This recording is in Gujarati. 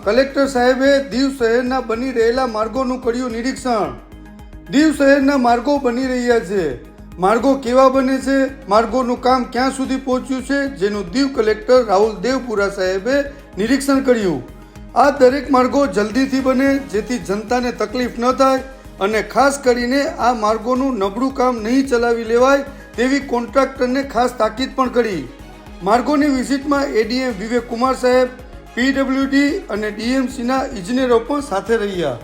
કલેક્ટર સાહેબે દીવ શહેરના બની રહેલા માર્ગોનું કર્યું નિરીક્ષણ। દીવ શહેરના માર્ગો બની રહ્યા છે। માર્ગો કેવા બને છે, માર્ગોનું કામ ક્યાં સુધી પહોંચ્યું છે, જેનું દીવ કલેક્ટર રાહુલ દેવપુરા સાહેબે નિરીક્ષણ કર્યું। આ દરેક માર્ગો જલ્દીથી બને જેથી જનતાને તકલીફ ન થાય અને ખાસ કરીને આ માર્ગોનું નબળું કામ નહીં ચલાવી લેવાય તેવી કોન્ટ્રાક્ટરને ખાસ તાકીદ પણ કરી। માર્ગોની વિઝિટમાં એડીએમ વિવેક કુમાર સાહેબ, પીડબ્લ્યુડી અને ડીએમસીના ઇજનેરો પણ સાથે રહ્યા।